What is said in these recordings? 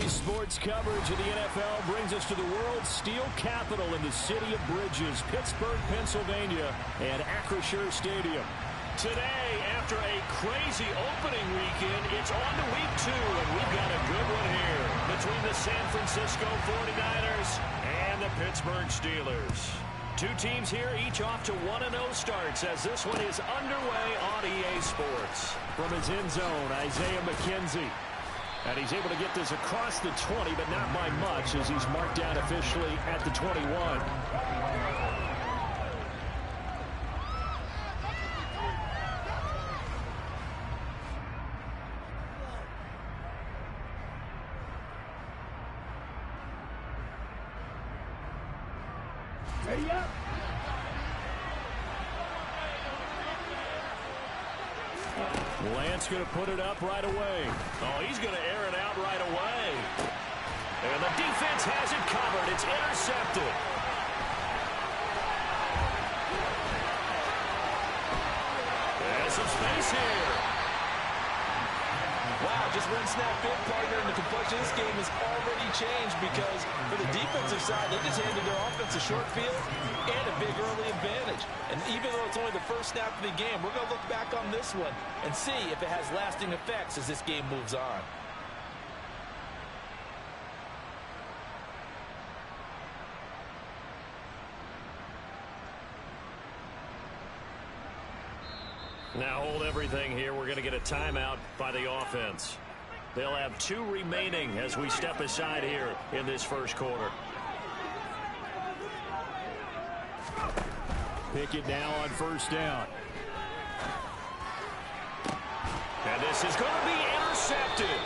Today's sports coverage of the NFL brings us to the world's steel capital in the city of bridges, Pittsburgh, Pennsylvania, and Acrisure Stadium. Today, after a crazy opening weekend, it's on to week 2, and we've got a good one here between the San Francisco 49ers and the Pittsburgh Steelers. Two teams here, each off to 1-0 starts as this one is underway on EA Sports. From his end zone, Isaiah McKenzie. And he's able to get this across the 20, but not by much as he's marked down officially at the 21. Ready up. Lance going to put it up right away. Oh, he's going to air it out right away. And the defense has it covered. It's intercepted. There's some space here. Wow, just one snap in, partner, and the complexion of this game has already changed because for the defensive side, they just handed their offense a short field and a big early advantage. And even though it's only the first snap of the game, we're going to look back on this one and see if it has lasting effects as this game moves on. Now hold everything here. We're going to get a timeout by the offense. They'll have 2 remaining as we step aside here in this first quarter. Pickett now on first down. And this is going to be intercepted.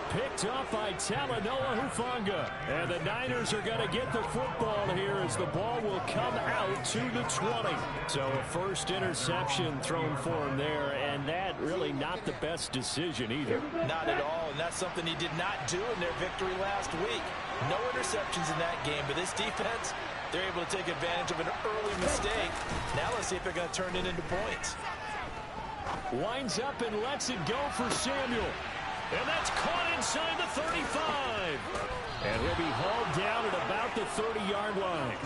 Picked up by Talanoa Hufanga. And the Niners are going to get the football here as the ball will come out to the 20. So a first interception thrown for him there, and that really not the best decision either. Not at all, and that's something he did not do in their victory last week. No interceptions in that game, but this defense, they're able to take advantage of an early mistake. Now let's see if they're going to turn it into points. Winds up and lets it go for Samuel. And that's caught inside the 35. And he'll be hauled down at about the 30-yard line.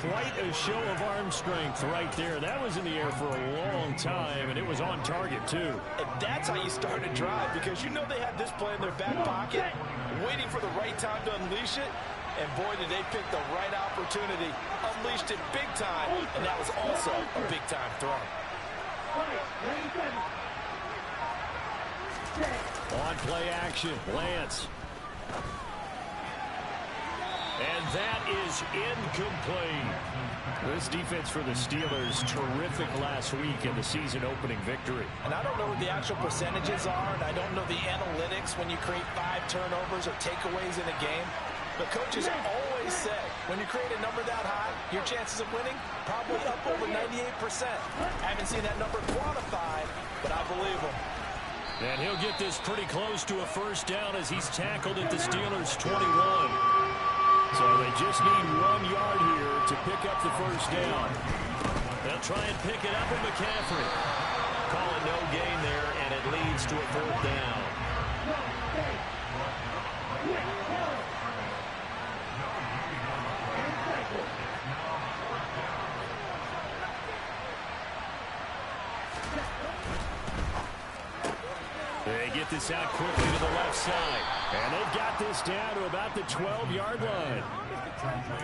Quite a show of arm strength right there. That was in the air for a long time, and it was on target, too. And that's how you start a drive, because you know they had this play in their back pocket, waiting for the right time to unleash it. And boy, did they pick the right opportunity. Unleashed it big time, and that was also a big-time throw. On play action, Lance. And that is incomplete. This defense for the Steelers, terrific last week in the season opening victory. And I don't know what the actual percentages are, and I don't know the analytics when you create 5 turnovers or takeaways in a game. But coaches always say, when you create a number that high, your chances of winning probably up over 98%. I haven't seen that number quantified, but I believe them. And he'll get this pretty close to a first down as he's tackled at the Steelers' 21. So they just need 1 yard here to pick up the first down. They'll try and pick it up with McCaffrey. Calling no gain there, and it leads to a 4th down. They get this out quickly to the left side. And they've got this down to about the 12-yard line.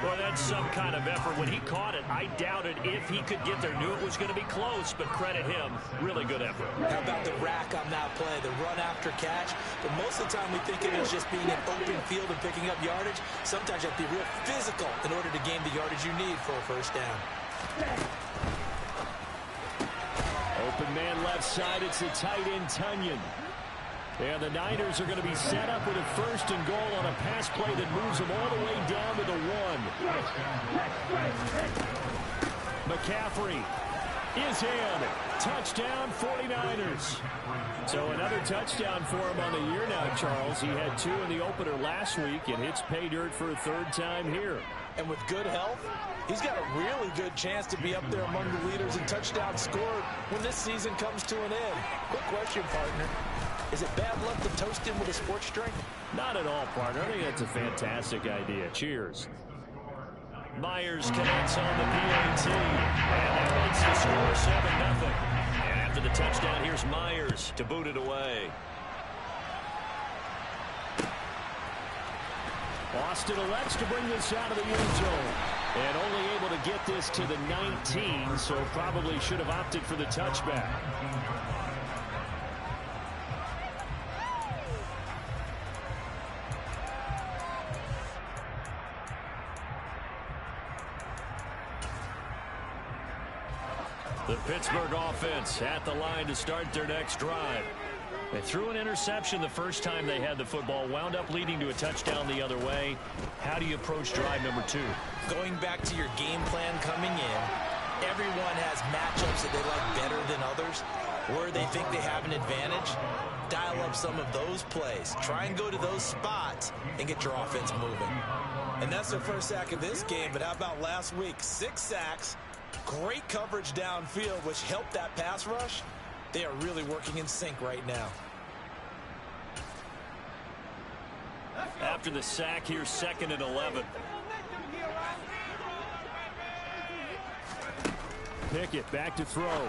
Well, that's some kind of effort. When he caught it, I doubted if he could get there. Knew it was going to be close, but credit him. Really good effort. How about the rack on that play, the run after catch? But most of the time we think of it as just being an open field and picking up yardage. Sometimes you have to be real physical in order to gain the yardage you need for a first down. Open man left side. It's the tight end, Tunyon. And the Niners are going to be set up with a 1st and goal on a pass play that moves them all the way down to the 1. McCaffrey is in. Touchdown, 49ers. So another touchdown for him on the year now, Charles. He had 2 in the opener last week and hits pay dirt for a 3rd time here. And with good health, he's got a really good chance to be up there among the leaders in touchdowns scored when this season comes to an end. Quick question, partner. Is it bad luck to toast him with a sports drink? Not at all, partner. I think that's a fantastic idea. Cheers. Myers connects on the PAT, and that makes the score 7-0. And after the touchdown, here's Myers to boot it away. Austin elects to bring this out of the end zone. And only able to get this to the 19, so probably should have opted for the touchback. The Pittsburgh offense at the line to start their next drive. They threw an interception the first time they had the football, wound up leading to a touchdown the other way. How do you approach drive number 2? Going back to your game plan coming in, everyone has matchups that they like better than others, where they think they have an advantage. Dial up some of those plays. Try and go to those spots and get your offense moving. And that's their first sack of this game, but how about last week? 6 sacks, great coverage downfield, which helped that pass rush. They are really working in sync right now. After the sack, here's 2nd and 11. Pickett back to throw.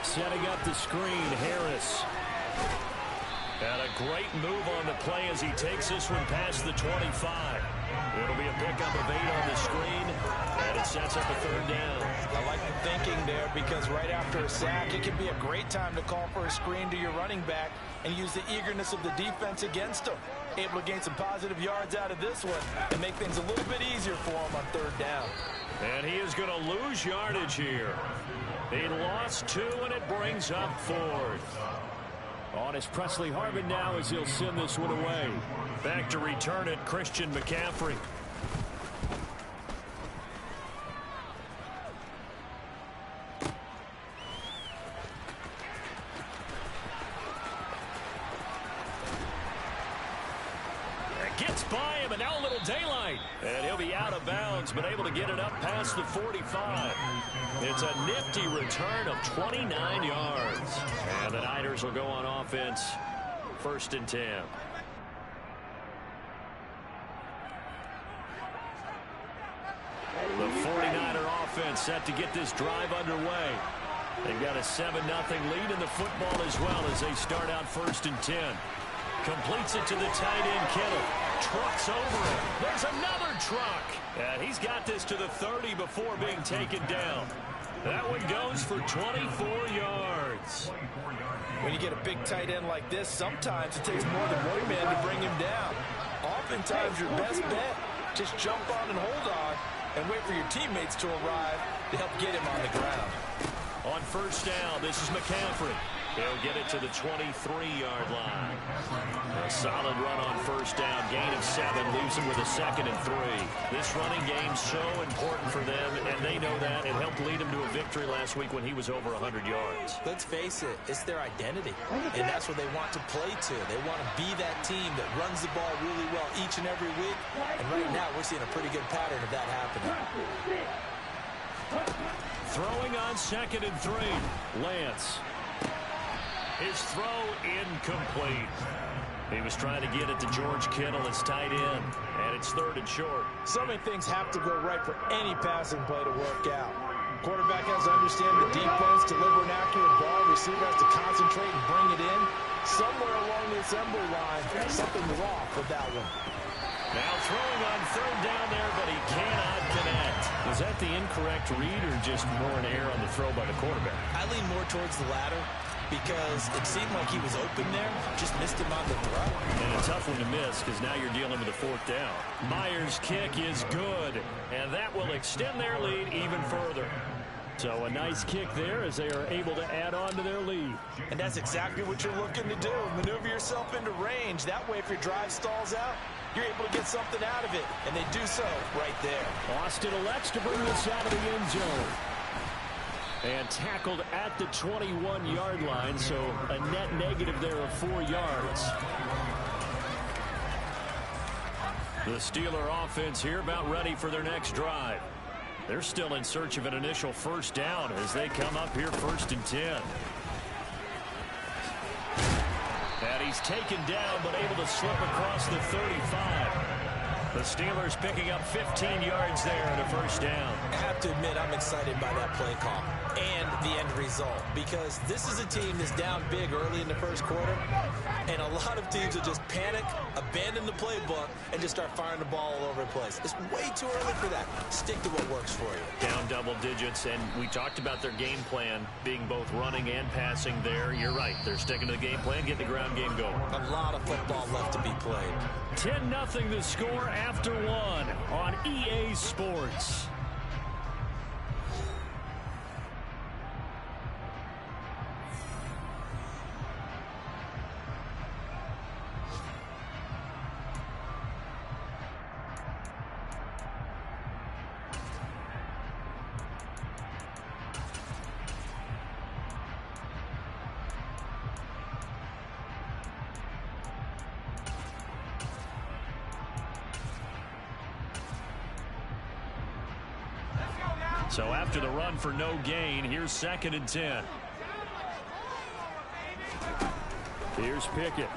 Setting up the screen, Harris. And a great move on the play as he takes this one past the 25. It'll be a pickup of 8 on the screen, and it sets up a 3rd down. I like the thinking there, because right after a sack, it can be a great time to call for a screen to your running back and use the eagerness of the defense against him. Able to gain some positive yards out of this one and make things a little bit easier for him on 3rd down. And he is going to lose yardage here. He lost 2, and it brings up 4th. On is Presley Harvin now as he'll send this one away. Back to return it, Christian McCaffrey. Gets by him, and now a little daylight. And he'll be out of bounds, but able to get it up past the 45. It's a nifty return of 29 yards. And the Niners will go on offense, 1st and 10. The 49er offense set to get this drive underway. They've got a 7-0 lead in the football as well as they start out 1st and 10. Completes it to the tight end, Kittle. Trucks over it. There's another truck. And he's got this to the 30 before being taken down. That one goes for 24 yards. When you get a big tight end like this, sometimes it takes more than one man to bring him down. Oftentimes, your best bet, just jump on and hold on and wait for your teammates to arrive to help get him on the ground. On 1st down, this is McCaffrey. He'll get it to the 23-yard line. A solid run on 1st down. Gain of 7. Leaves him with a 2nd and 3. This running game's so important for them, and they know that. It helped lead him to a victory last week when he was over 100 yards. Let's face it, it's their identity, and that's what they want to play to. They want to be that team that runs the ball really well each and every week, and right now we're seeing a pretty good pattern of that happening. Throwing on 2nd and 3. Lance. His throw incomplete. He was trying to get it to George Kittle, his tight end, and it's 3rd and short. So many things have to go right for any passing play to work out. Quarterback has to understand the defense, deliver an accurate ball. Receiver has to concentrate and bring it in. Somewhere along the assembly line, something's off with that one. Now throwing on 3rd down there, but he cannot connect. Was that the incorrect read or just more an error on the throw by the quarterback? I lean more towards the latter, because it seemed like he was open there, just missed him on the throw. And a tough one to miss, because now you're dealing with a 4th down. Myers' kick is good, and that will extend their lead even further. So a nice kick there as they are able to add on to their lead. And that's exactly what you're looking to do. Maneuver yourself into range. That way, if your drive stalls out, you're able to get something out of it. And they do so right there. Austin elects to bring this out of the end zone. And tackled at the 21-yard line, so a net negative there of 4 yards. The Steeler offense here about ready for their next drive. They're still in search of an initial 1st down as they come up here 1st and 10. He's taken down, but able to slip across the 35. The Steelers picking up 15 yards there and a first down. I have to admit, I'm excited by that play call and the end result, because this is a team that's down big early in the first quarter, and a lot of teams will just panic, abandon the playbook, and just start firing the ball all over the place. It's way too early for that. Stick to what works for you. Down double digits, and we talked about their game plan being both running and passing there. You're right. They're sticking to the game plan, getting the ground game going. A lot of football left to be played. 10-0 the score after one on EA Sports. So after the run for no gain, here's 2nd and 10. Here's Pickett.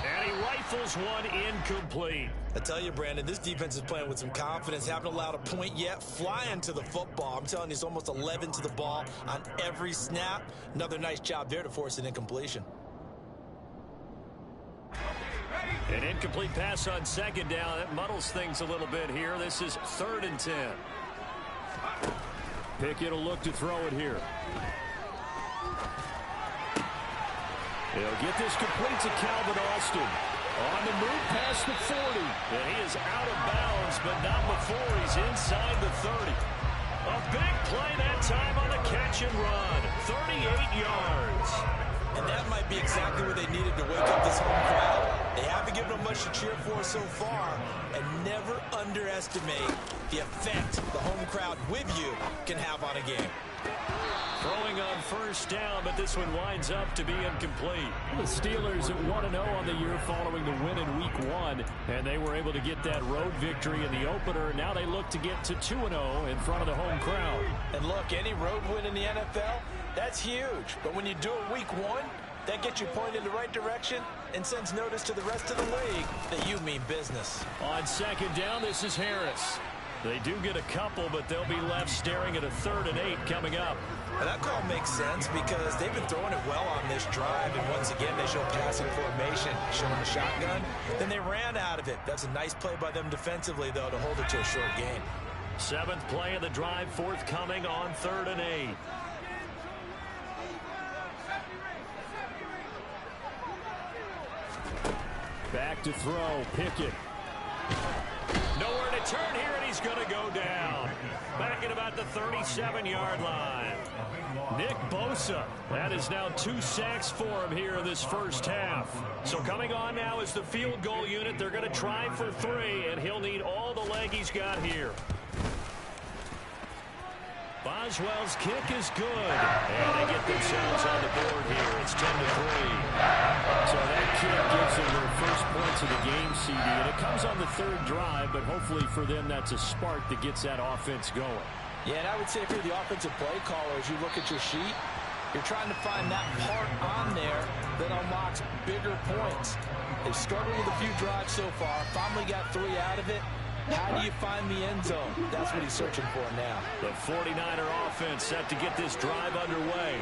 And he rifles one incomplete. I tell you, Brandon, this defense is playing with some confidence. Haven't allowed a point yet. Flying to the football. I'm telling you, it's almost 11 to the ball on every snap. Another nice job there to force an incompletion. An incomplete pass on 2nd down. That muddles things a little bit here. This is 3rd and 10. Pickett will look to throw it here. He'll get this complete to Calvin Austin. On the move past the 40. And he is out of bounds, but not before he's inside the 30. A big play that time on the catch and run. 38 yards. And that might be exactly what they needed to wake up this home crowd. They haven't given them much to cheer for so far. And never underestimate the effect the home crowd with you can have on a game. Throwing on 1st down, but this one winds up to be incomplete. The Steelers at 1-0 on the year following the win in Week 1. And they were able to get that road victory in the opener. Now they look to get to 2-0 in front of the home crowd. And look, any road win in the NFL, that's huge. But when you do it Week 1, that gets you pointed in the right direction and sends notice to the rest of the league that you mean business. On 2nd down, this is Harris. They do get a couple, but they'll be left staring at a 3rd and 8 coming up. And that call makes sense because they've been throwing it well on this drive, and once again they show passing formation, showing the shotgun. Then they ran out of it. That's a nice play by them defensively, though, to hold it to a short gain. 7th play of the drive forthcoming on 3rd and 8. Back to throw, Pickett. Nowhere to turn here, and he's going to go down. Back at about the 37-yard line. Nick Bosa. That is now 2 sacks for him here in this first half. So coming on now is the field goal unit. They're going to try for 3, and he'll need all the leg he's got here. Boswell's kick is good. And they get themselves on the board here. It's 10-3. So that kick gives them their first points of the game, CD. And it comes on the 3rd drive, but hopefully for them that's a spark that gets that offense going. Yeah, and I would say if you're the offensive play caller, as you look at your sheet, you're trying to find that part on there that unlocks bigger points. They've struggled with a few drives so far. Finally got 3 out of it. How do you find the end zone? That's what he's searching for now. The 49er offense set to get this drive underway.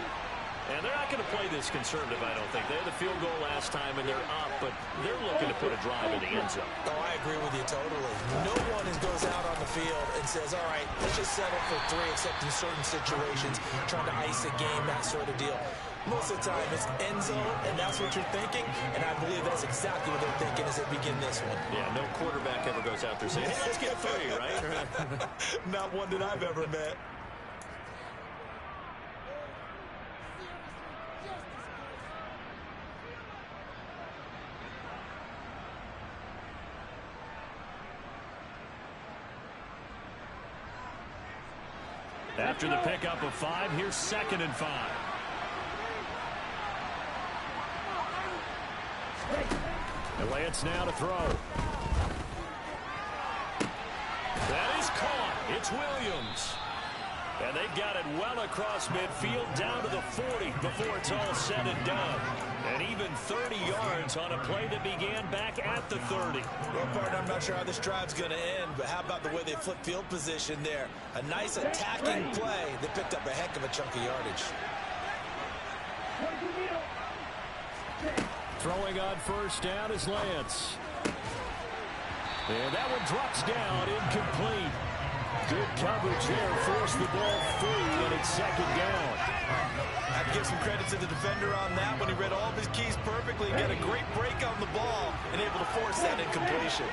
And they're not going to play this conservative, I don't think. They had the field goal last time, and they're up, but they're looking to put a drive in the end zone. Oh, I agree with you totally. No one goes out on the field and says, all right, let's just settle for 3, except in certain situations, trying to ice a game, that sort of deal. Most of the time, it's end zone, and that's what you're thinking, and I believe that's exactly what they're thinking as they begin this one. Yeah, no quarterback ever goes out there saying, hey, let's get 3, right? Not one that I've ever met. After the pickup of 5, here's 2nd and 5. And Lance now to throw. That is caught. It's Williams. And they've got it well across midfield down to the 40 before it's all said and done. And even 30 yards on a play that began back at the 30. Well, partner, I'm not sure how this drive's going to end, but how about the way they flip field position there? A nice attacking play that picked up a heck of a chunk of yardage. Throwing on first down is Lance. And that one drops down, incomplete. Good coverage there, forced the ball free, and it's second down. I have to give some credit to the defender on that when he read all of his keys perfectly and got a great break on the ball and able to force that incompletion.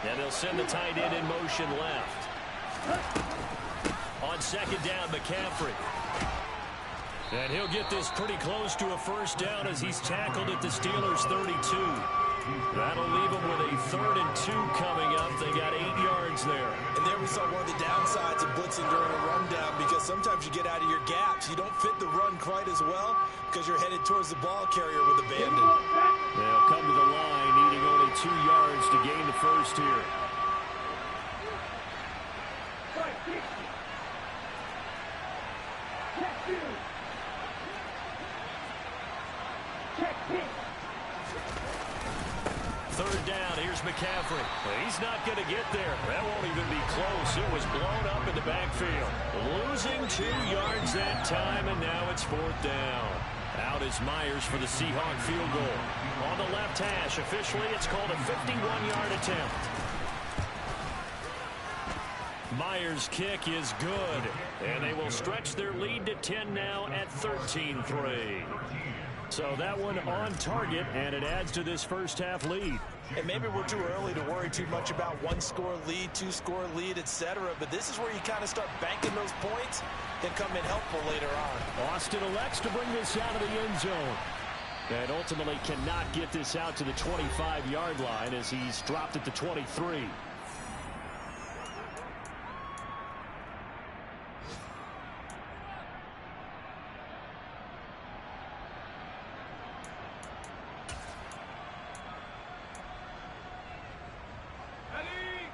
And they'll send the tight end in motion left. On second down, McCaffrey. And he'll get this pretty close to a first down as he's tackled at the Steelers' 32. That'll leave them with a 3rd and 2 coming up. They got 8 yards there. And there we saw one of the downsides of blitzing during a rundown, because sometimes you get out of your gaps. You don't fit the run quite as well because you're headed towards the ball carrier with abandon. They'll come to the line, needing only 2 yards to gain the first here. Third down, here's McCaffrey. He's not going to get there. That won't even be close. It was blown up in the backfield. Losing 2 yards that time, and now it's 4th down. Out is Myers for the Seahawk field goal. On the left hash, officially it's called a 51-yard attempt. Myers' kick is good, and they will stretch their lead to 10 now at 13-3. So that one on target, and it adds to this first half lead. And maybe we're too early to worry too much about 1-score lead, 2-score lead, etc. But this is where you kind of start banking those points that come in helpful later on. Austin elects to bring this out of the end zone. And ultimately cannot get this out to the 25-yard line as he's dropped at the 23.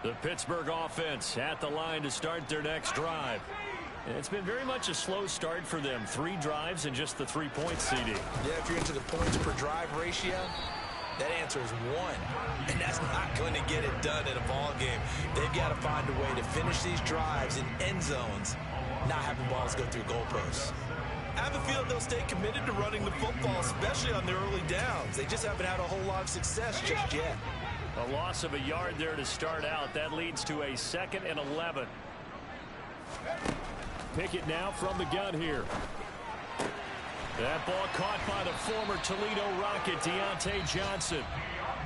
The Pittsburgh offense at the line to start their next drive. It's been very much a slow start for them. 3 drives and just the 3 points, CD. Yeah, if you're into the points per drive ratio, that answer is 1. And that's not going to get it done in a ball game. They've got to find a way to finish these drives in end zones, not having balls go through goalposts. I have a feeling they'll stay committed to running the football, especially on their early downs. They just haven't had a whole lot of success just yet. A loss of a yard there to start out. That leads to a 2nd and 11. Pickett now from the gun here. That ball caught by the former Toledo Rocket, Deontay Johnson.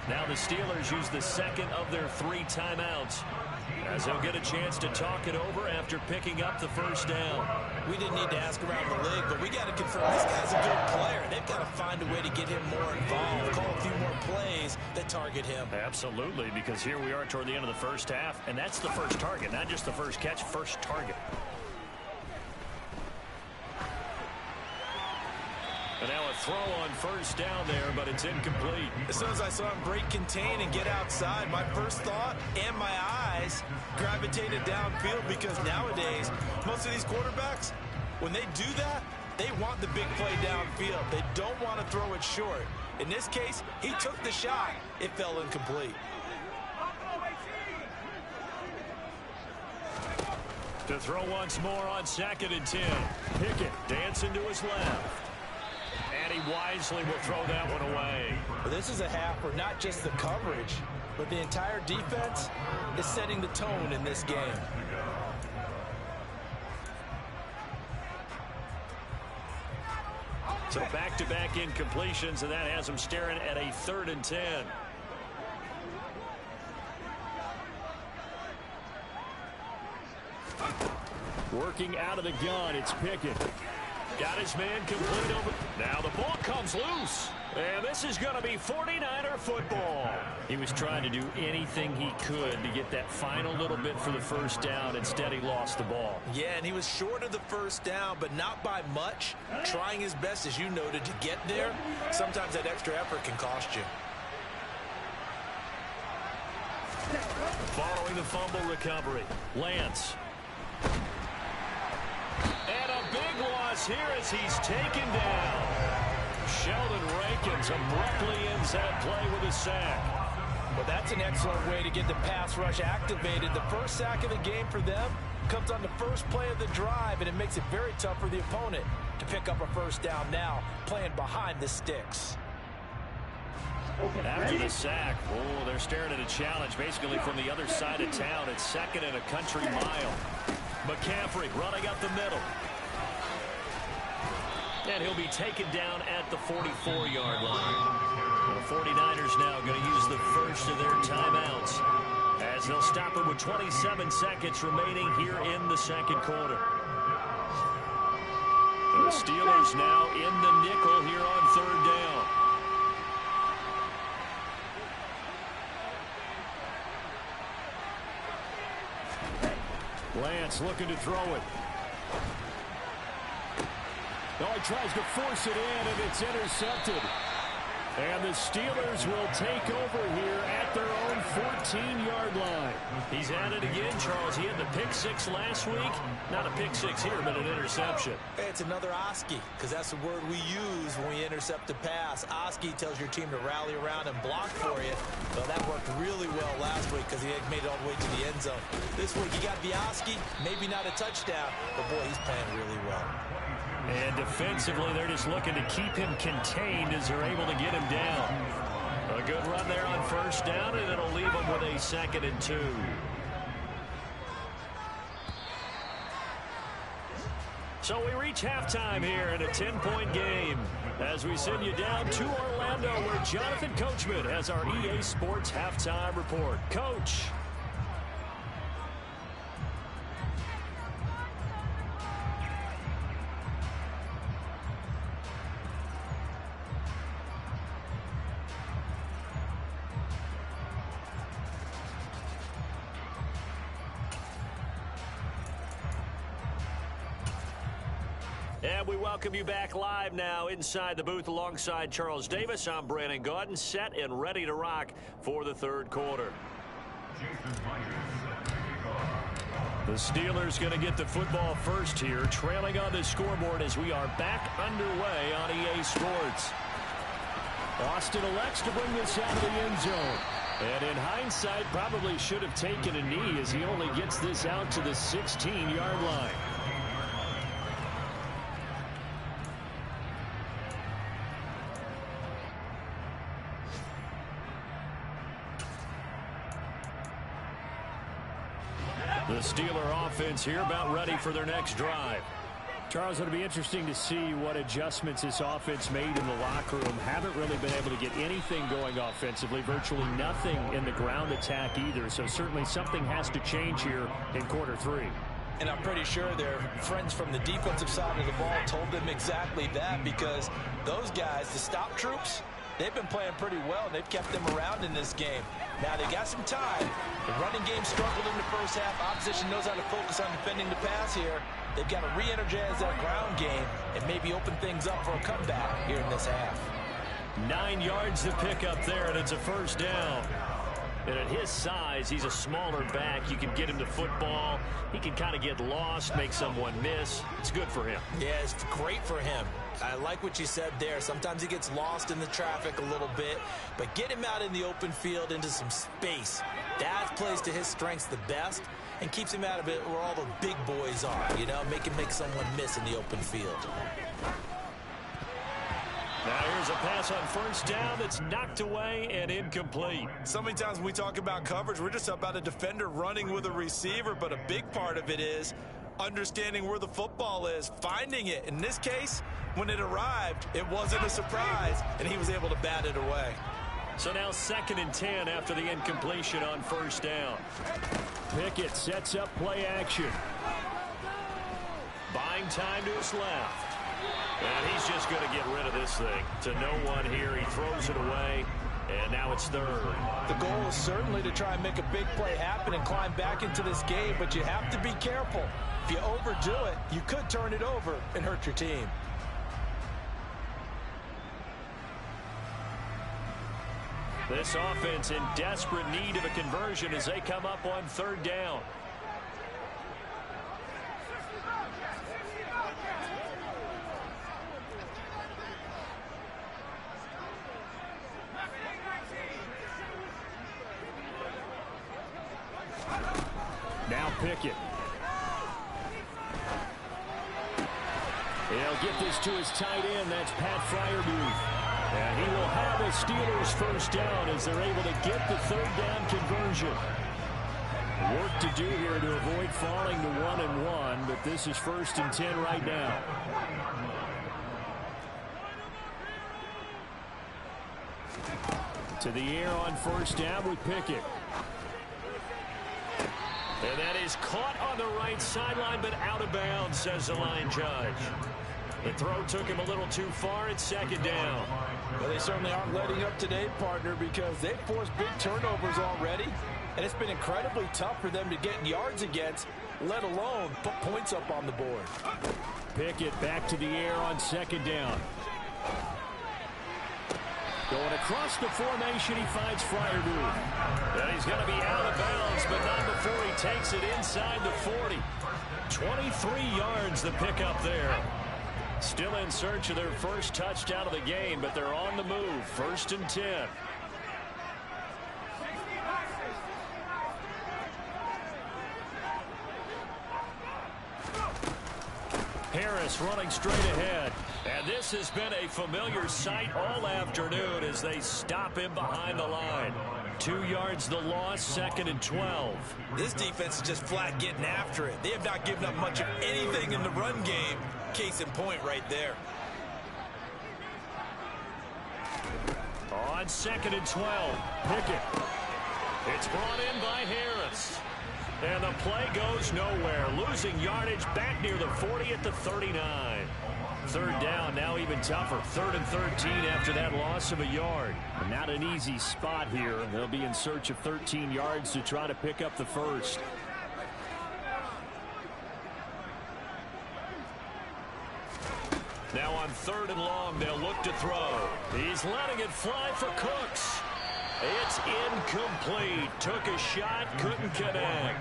Now the Steelers use the 2nd of their 3 timeouts, as he'll get a chance to talk it over after picking up the first down. We didn't need to ask around the league, but we got to confirm this guy's a good player. They've got to find a way to get him more involved, call a few more plays that target him. Absolutely, because here we are toward the end of the first half, and that's the first target, not just the first catch, first target. And now a throw on first down there, but it's incomplete. As soon as I saw him break contain and get outside, my first thought and my eyes gravitated downfield, because nowadays, most of these quarterbacks, when they do that, they want the big play downfield. They don't want to throw it short. In this case, he took the shot. It fell incomplete. To throw once more on 2nd and 10. Pickett dancing to his left. And he wisely will throw that one away. Well, this is a half where not just the coverage, but the entire defense is setting the tone in this game. So back-to-back incompletions, and that has them staring at a 3rd and 10. Working out of the gun, it's Pickett. Got his man complete over. Now the ball comes loose. And this is going to be 49er football. He was trying to do anything he could to get that final little bit for the first down. Instead, he lost the ball. Yeah, and he was short of the first down, but not by much. Trying his best, as you noted, to get there. Sometimes that extra effort can cost you. Following the fumble recovery, Lance. And a big loss here as he's taken down. Sheldon Rankins abruptly ends that play with a sack. Well, that's an excellent way to get the pass rush activated. The first sack of the game for them comes on the first play of the drive, and it makes it very tough for the opponent to pick up a first down now, playing behind the sticks. After the sack, they're staring at a challenge basically from the other side of town. It's 2nd and a country mile. McCaffrey running up the middle. And he'll be taken down at the 44-yard line. The 49ers now going to use the first of their timeouts as they'll stop it with 27 seconds remaining here in the second quarter. The Steelers now in the nickel here on 3rd down. Lance looking to throw it. No, he tries to force it in, and it's intercepted. And the Steelers will take over here at their own 14-yard line. He's at it again, Charles. He had the pick 6 last week. Not a pick 6 here, but an interception. Hey, it's another Oski, because that's the word we use when we intercept a pass. Oski tells your team to rally around and block for you. Well, that worked really well last week because he had made it all the way to the end zone. This week, he got the Oski, maybe not a touchdown, but boy, he's playing really well. And defensively, they're just looking to keep him contained as they're able to get him down. A good run there on first down, and it'll leave them with a 2nd and 2. So we reach halftime here in a 10-point game as we send you down to Orlando, where Jonathan Coachman has our EA Sports halftime report. Coach. And we welcome you back live now inside the booth alongside Charles Davis. I'm Brandon Gaudin, set and ready to rock for the 3rd quarter. The Steelers going to get the football first here, trailing on the scoreboard as we are back underway on EA Sports. Austin elects to bring this out of the end zone. And in hindsight, probably should have taken a knee as he only gets this out to the 16-yard line. The Steeler offense here about ready for their next drive. Charles, it'll be interesting to see what adjustments this offense made in the locker room. Haven't really been able to get anything going offensively, virtually nothing in the ground attack either. So certainly something has to change here in quarter 3. And I'm pretty sure their friends from the defensive side of the ball told them exactly that, because those guys, the stop troops, they've been playing pretty well. They've kept them around in this game. Now, they got some time. The running game struggled in the first half. Opposition knows how to focus on defending the pass here. They've got to re-energize that ground game and maybe open things up for a comeback here in this half. 9 yards to pick up there, and it's a first down. And at his size, he's a smaller back. You can get him to football. He can kind of get lost, make someone miss. It's good for him. Yeah, it's great for him. I like what you said there. Sometimes he gets lost in the traffic a little bit, but get him out in the open field into some space. That plays to his strengths the best and keeps him out of it where all the big boys are, you know, make someone miss in the open field. Now here's a pass on first down that's knocked away and incomplete. So many times when we talk about coverage, we're just about a defender running with a receiver, but a big part of it is understanding where the football is, finding it. In this case, when it arrived, it wasn't a surprise, and he was able to bat it away. So now 2nd and 10 after the incompletion on first down. Pickett sets up play action. Buying time to his left. And he's just going to get rid of this thing. To no one here. He throws it away, and now it's 3rd. The goal is certainly to try and make a big play happen and climb back into this game, but you have to be careful. If you overdo it, you could turn it over and hurt your team. This offense in desperate need of a conversion as they come up on third down. Now Pickett. He'll get this to his tight end. That's Pat Fryermuth. And he will have a Steelers first down as they're able to get the third down conversion. Work to do here to avoid falling to 1-1, but this is 1st and 10 right now. To the air on first down with Pickett. And that is caught on the right sideline, but out of bounds, says the line judge. The throw took him a little too far. It's 2nd down. Well, they certainly aren't letting up today, partner, because they've forced big turnovers already, and it's been incredibly tough for them to get yards against, let alone put points up on the board. Pickett back to the air on 2nd down. Going across the formation, he finds Fryermuth. And he's going to be out of bounds, but not before he takes it inside the 40. 23 yards the pickup there. Still in search of their first touchdown of the game, but they're on the move. 1st and 10. Harris running straight ahead. And this has been a familiar sight all afternoon as they stop him behind the line. 2 yards the loss, 2nd and 12. This defense is just flat getting after it. They have not given up much of anything in the run game. Case in point right there. On 2nd and 12, Pickett. It's brought in by Harris. And the play goes nowhere. Losing yardage back near the 40 at the 39. 3rd down, now even tougher. 3rd and 13 after that loss of a yard. Not an easy spot here. They'll be in search of 13 yards to try to pick up the first. Now on 3rd and long, they'll look to throw. He's letting it fly for Cooks. It's incomplete. Took a shot, couldn't connect.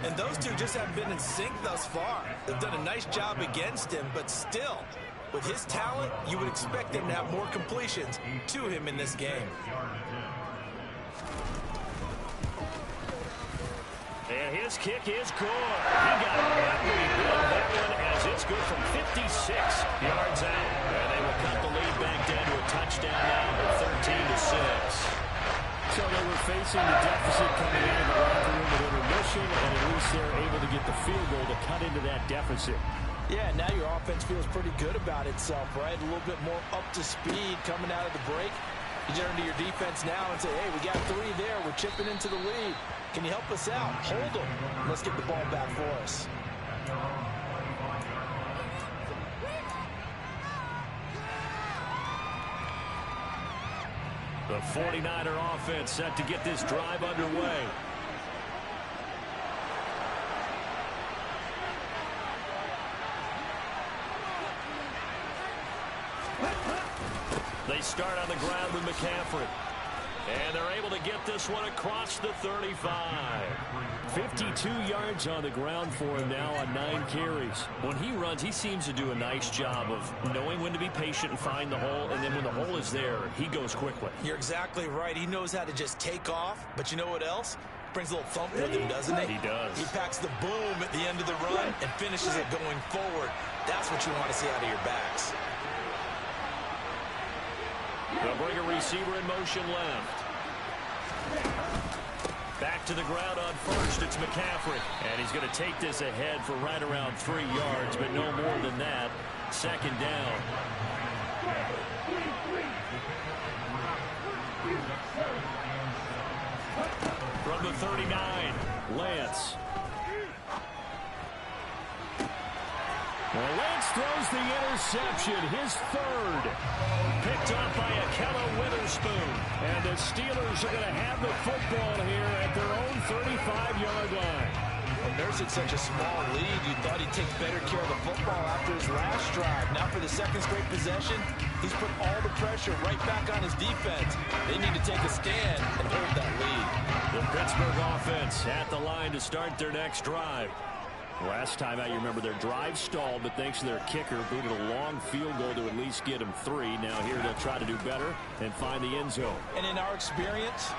And those two just haven't been in sync thus far. They've done a nice job against him, but still, with his talent, you would expect them to have more completions to him in this game. And his kick is good. He got every bit of that one as it's good from 56 yards out. And they will cut the lead back down to a touchdown now, 13-6. So they were facing the deficit coming out of the locker room at intermission, and at least they're able to get the field goal to cut into that deficit. Yeah, now your offense feels pretty good about itself, right? A little bit more up to speed coming out of the break. You turn to your defense now and say, hey, we got 3 there. We're chipping into the lead. Can you help us out? Hold them. Let's get the ball back for us. The 49er offense set to get this drive underway. They start on the ground with McCaffrey. And they're able to get this one across the 35. 52 yards on the ground for him now on 9 carries. When he runs, he seems to do a nice job of knowing when to be patient and find the hole, and then when the hole is there, he goes quickly. You're exactly right. He knows how to just take off, but you know what else? Brings a little thump with him, doesn't he? He does. He packs the boom at the end of the run and finishes it going forward. That's what you want to see out of your backs. They'll bring a receiver in motion left. Back to the ground on first. It's McCaffrey. And he's going to take this ahead for right around 3 yards, but no more than that. 2nd down. From the 39, Lance. Well, Lance throws the interception, his 3rd. Picked up by Akella Witherspoon. And the Steelers are going to have the football here at their own 35-yard line. Well, nursing such a small lead, you thought he'd take better care of the football after his last drive. Now for the second straight possession, he's put all the pressure right back on his defense. They need to take a stand and hold that lead. The Pittsburgh offense at the line to start their next drive. Last time out, you remember their drive stalled, but thanks to their kicker, booted a long field goal to at least get them 3. Now here they'll try to do better and find the end zone. And in our experience,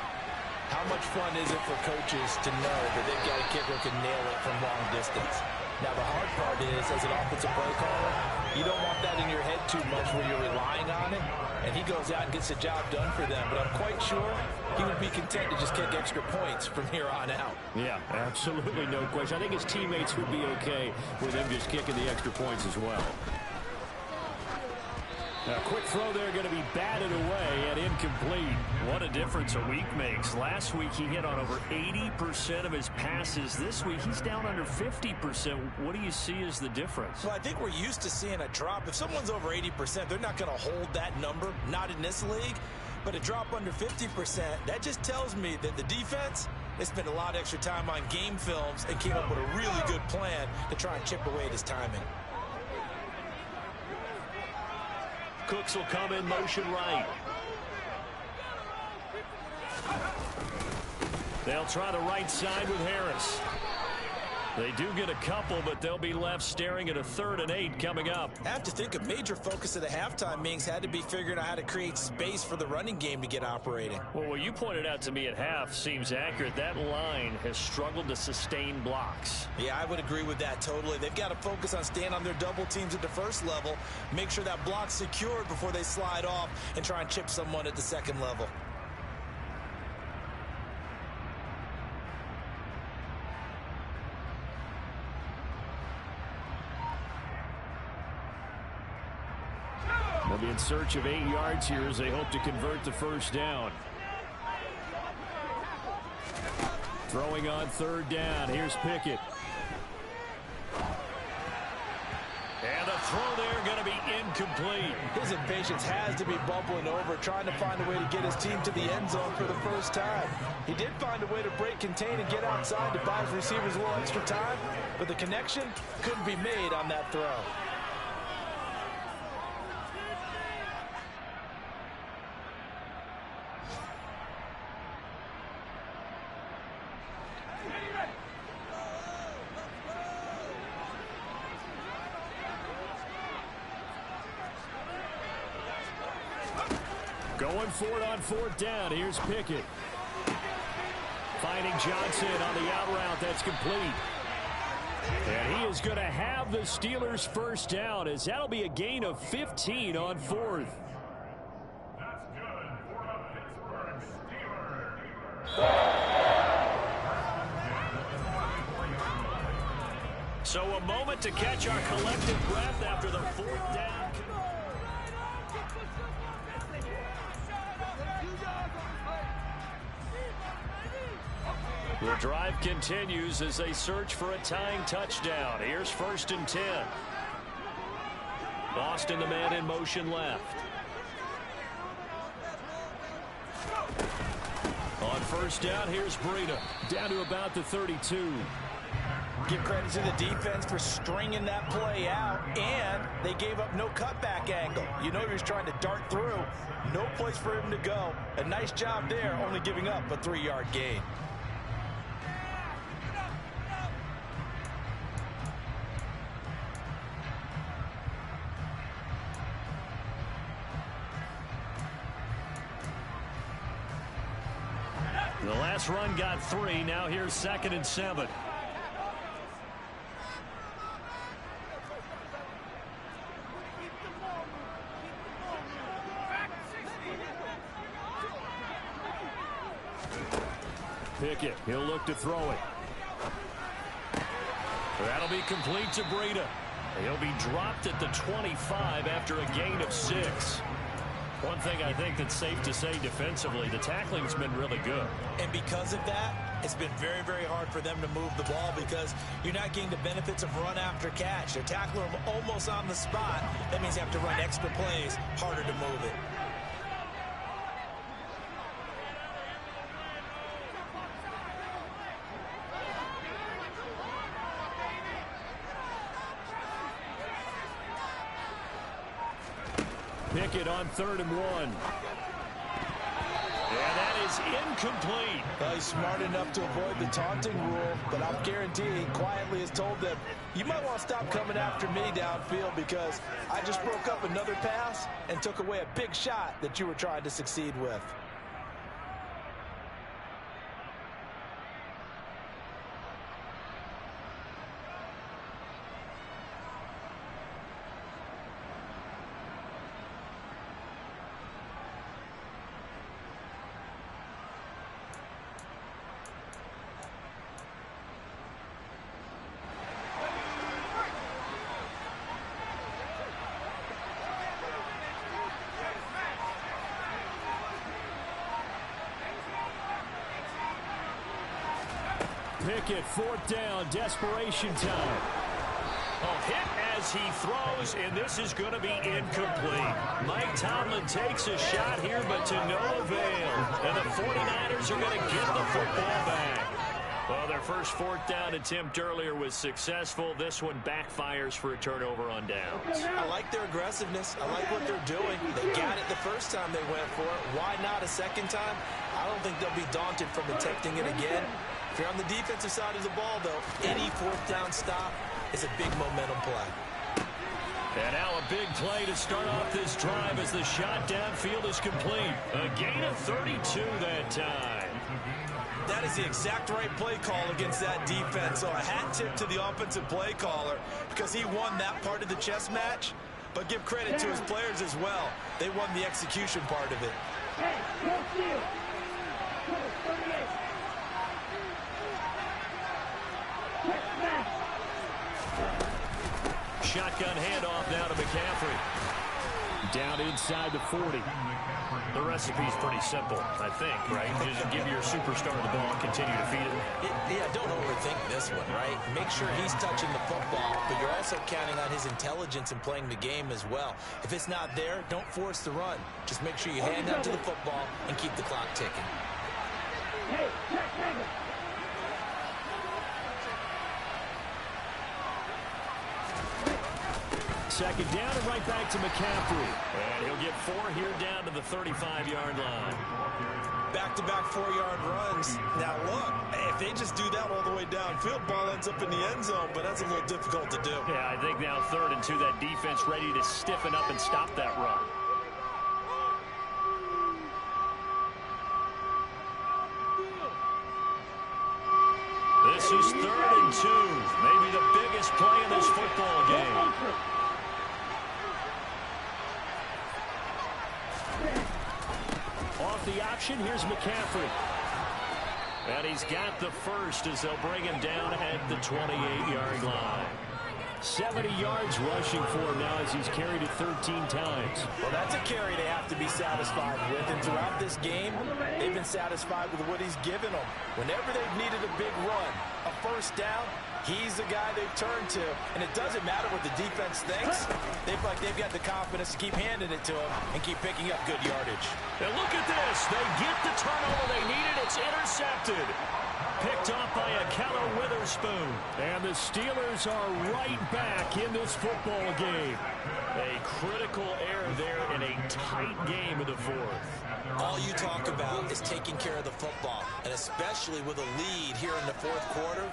how much fun is it for coaches to know that they've got a kicker who can nail it from long distance? Now, the hard part is, as an offensive play caller, you don't want that in your head too much where you're relying on it, and he goes out and gets the job done for them. But I'm quite sure he would be content to just kick extra points from here on out. Yeah, absolutely no question. I think his teammates would be okay with him just kicking the extra points as well. A quick throw there, going to be batted away and incomplete. What a difference a week makes. Last week he hit on over 80% of his passes. This week he's down under 50%. What do you see as the difference? Well, I think we're used to seeing a drop. If someone's over 80%, they're not going to hold that number, not in this league. But a drop under 50%, that just tells me that the defense, they spent a lot of extra time on game films and came up with a really good plan to try and chip away at his timing. Cooks will come in motion right. They'll try the right side with Harris. They do get a couple, but they'll be left staring at a 3rd and 8 coming up. I have to think a major focus of the halftime meetings had to be figuring out how to create space for the running game to get operating. Well, what you pointed out to me at half seems accurate. That line has struggled to sustain blocks. Yeah, I would agree with that totally. They've got to focus on staying on their double teams at the first level, make sure that block's secured before they slide off and try and chip someone at the second level. They'll be in search of 8 yards here as they hope to convert the first down. Throwing on 3rd down. Here's Pickett. And the throw there going to be incomplete. His impatience has to be bubbling over, trying to find a way to get his team to the end zone for the first time. He did find a way to break, contain, and get outside to buy his receivers a little extra time, but the connection couldn't be made on that throw. Going for it on 4th down. Here's Pickett. Finding Johnson on the out route. That's complete. And he is going to have the Steelers' first down, as that'll be a gain of 15 on 4th. That's good for the Pittsburgh Steelers. So a moment to catch our collective breath after the 4th down. The drive continues as they search for a tying touchdown. Here's 1st and 10. Boston, the man in motion left. On 1st down, here's Breida. Down to about the 32. Give credit to the defense for stringing that play out, and they gave up no cutback angle. You know he was trying to dart through. No place for him to go. A nice job there, only giving up a 3-yard gain. The last run got 3. Now here's 2nd and 7. Pickett, he'll look to throw it. That'll be complete to Breida. He'll be dropped at the 25 after a gain of 6. One thing I think that's safe to say defensively, the tackling's been really good. And because of that, it's been very, very hard for them to move the ball because you're not getting the benefits of run after catch. They're tackling them almost on the spot. That means you have to run extra plays, harder to move it. Pickett on 3rd and 1. And that is incomplete. Well, he's smart enough to avoid the taunting rule, but I'm guaranteeing he quietly has told them, you might want to stop coming after me downfield because I just broke up another pass and took away a big shot that you were trying to succeed with. Pickett, 4th down, desperation time. Oh, hit as he throws, and this is going to be incomplete. Mike Tomlin takes a shot here, but to no avail. And the 49ers are going to get the football back. Well, their first 4th down attempt earlier was successful. This one backfires for a turnover on downs. I like their aggressiveness. I like what they're doing. They got it the first time they went for it. Why not a second time? I don't think they'll be daunted from attempting it again. If you're on the defensive side of the ball, though, any 4th down stop is a big momentum play. And now a big play to start off this drive as the shot downfield is complete. A gain of 32 that time. That is the exact right play call against that defense. So a hat tip to the offensive play caller because he won that part of the chess match. But give credit to his players as well. They won the execution part of it. Shotgun handoff now to McCaffrey. Down inside the 40. The recipe's pretty simple, I think, right? Just give your superstar the ball and continue to feed it. Yeah, don't overthink this one, right? Make sure he's touching the football, but you're also counting on his intelligence in playing the game as well. If it's not there, don't force the run. Just make sure you hand out to the football and keep the clock ticking. Hey, second down and right back to McCaffrey. And he'll get 4 here down to the 35-yard line. Back-to-back 4-yard runs. Now, look, if they just do that all the way downfield, ball ends up in the end zone, but that's a little difficult to do. Yeah, I think now 3rd and 2, that defense ready to stiffen up and stop that run. This is 3rd and 2, maybe the biggest play in this football game. Off the option, here's McCaffrey. And he's got the first as they'll bring him down at the 28-yard line. 70 yards rushing for him now as he's carried it 13 times. Well, that's a carry they have to be satisfied with. And throughout this game, they've been satisfied with what he's given them. Whenever they've needed a big run, a first down, he's the guy they've turned to. And it doesn't matter what the defense thinks. They've got the confidence to keep handing it to him and keep picking up good yardage. And look at this. They get the turnover they needed. It's intercepted. Picked off by a Keller Witherspoon. And the Steelers are right back in this football game. A critical error there in a tight game in the 4th. All you talk about is taking care of the football, and especially with a lead here in the 4th quarter.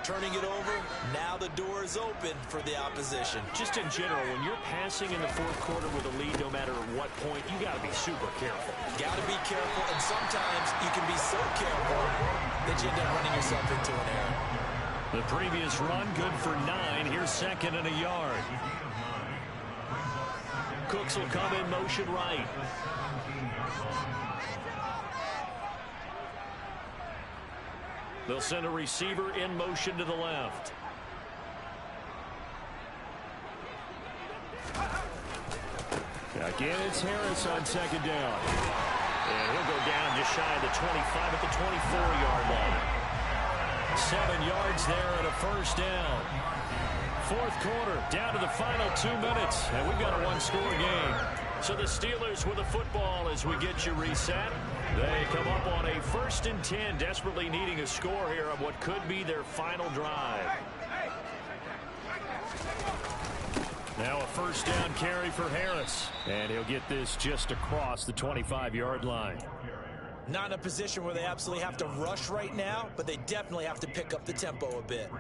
Turning it over, now the door is open for the opposition. Just in general, when you're passing in the 4th quarter with a lead, no matter what point, you got to be super careful. Got to be careful, and sometimes you can be so careful that you end up running yourself into an error. The previous run, good for 9. Here's 2nd and a yard. Cooks will come in motion right. They'll send a receiver in motion to the left. Again, it's Harris on 2nd down. And he'll go down just shy of the 25 at the 24-yard line. 7 yards there and a first down. 4th quarter, down to the final 2 minutes, and we've got a 1-score game. So the Steelers with the football as we get you reset. They come up on a 1st and 10, desperately needing a score here on what could be their final drive. Now a first down carry for Harris. And he'll get this just across the 25-yard line. Not in a position where they absolutely have to rush right now, but they definitely have to pick up the tempo a bit.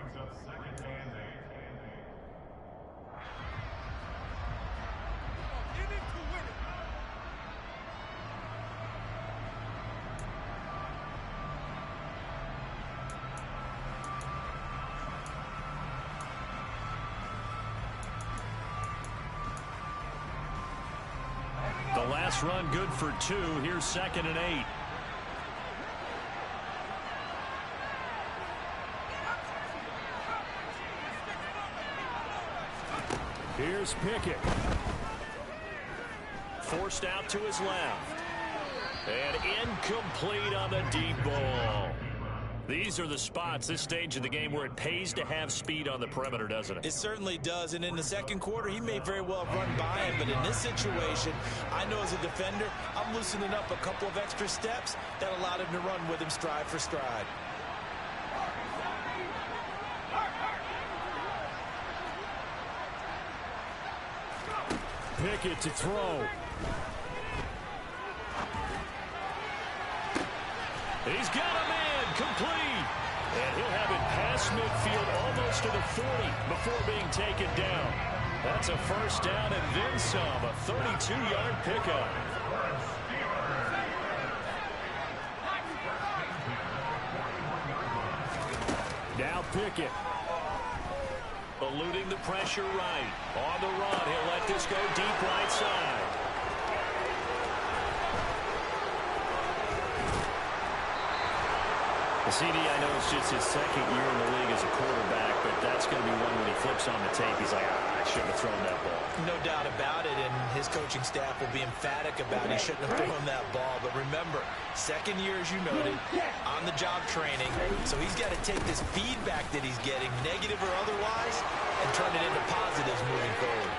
The last run good for 2. Here's 2nd and 8. Here's Pickett. Forced out to his left. And incomplete on the deep ball. These are the spots, this stage of the game, where it pays to have speed on the perimeter, doesn't it? It certainly does, and in the second quarter, he may very well run by him, but in this situation, I know as a defender, I'm loosening up a couple of extra steps that allowed him to run with him stride for stride. Pickett to throw. He's got a man complete. And he'll have it past midfield almost to the 40 before being taken down. That's a first down and then some. A 32-yard pickup. Now Pickett. Eluding the pressure right. On the run, he'll let this go deep right side. CD, I know it's just his second year in the league as a quarterback, but that's going to be one when he flips on the tape. He's like, I shouldn't have thrown that ball. No doubt about it, and his coaching staff will be emphatic about he shouldn't have thrown that ball. But remember, second year, as you noted, on-the-job training, so he's got to take this feedback that he's getting, negative or otherwise, and turn it into positives moving forward.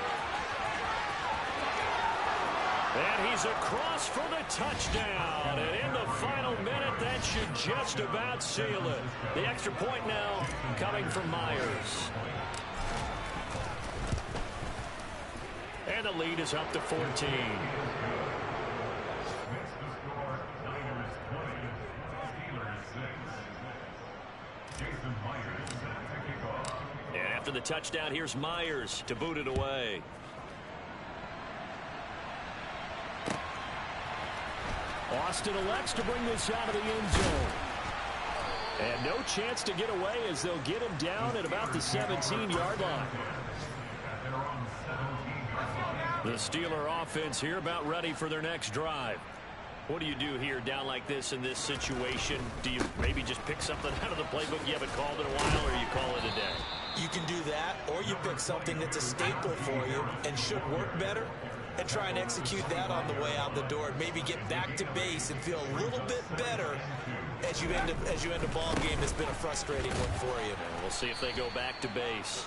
And he's across for the touchdown. And in the final minute, that should just about seal it. The extra point now coming from Myers. And the lead is up to 14. And after the touchdown, here's Myers to boot it away. Austin elects to bring this out of the end zone. And no chance to get away as they'll get him down at about the 17-yard line. The Steeler offense here about ready for their next drive. What do you do here down like this in this situation? Do you maybe just pick something out of the playbook you haven't called in a while, or you call it a day? You can do that, or you pick something that's a staple for you and should work better, and try and execute that on the way out the door, and maybe get back to base and feel a little bit better as you end a ball game that's been a frustrating one for you. And we'll see if they go back to base.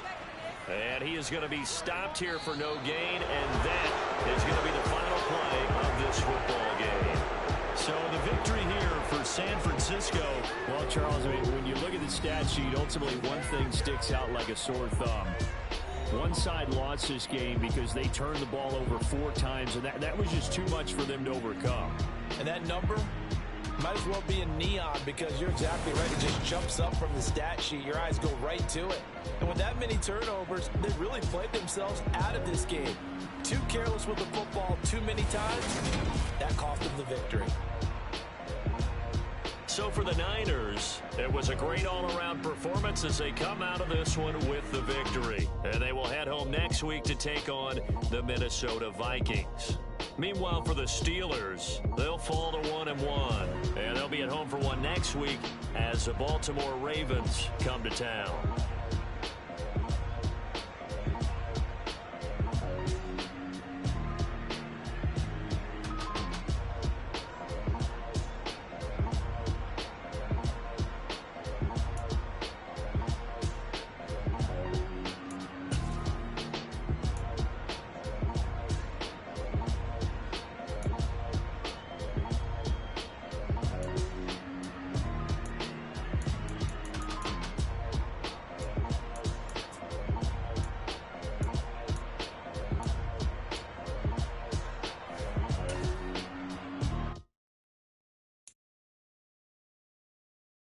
And he is going to be stopped here for no gain, and that is going to be the final play of this football game. So the victory here for San Francisco. Well, Charles, when you look at the stat sheet, ultimately one thing sticks out like a sore thumb. One side lost this game because they turned the ball over 4 times, and that was just too much for them to overcome. And that number might as well be in neon, because you're exactly right. It just jumps up from the stat sheet. Your eyes go right to it. And with that many turnovers, they really played themselves out of this game. Too careless with the football too many times. That cost them the victory. So for the Niners, it was a great all-around performance as they come out of this one with the victory. And they will head home next week to take on the Minnesota Vikings. Meanwhile, for the Steelers, they'll fall to 1-1. And they'll be at home for one next week as the Baltimore Ravens come to town.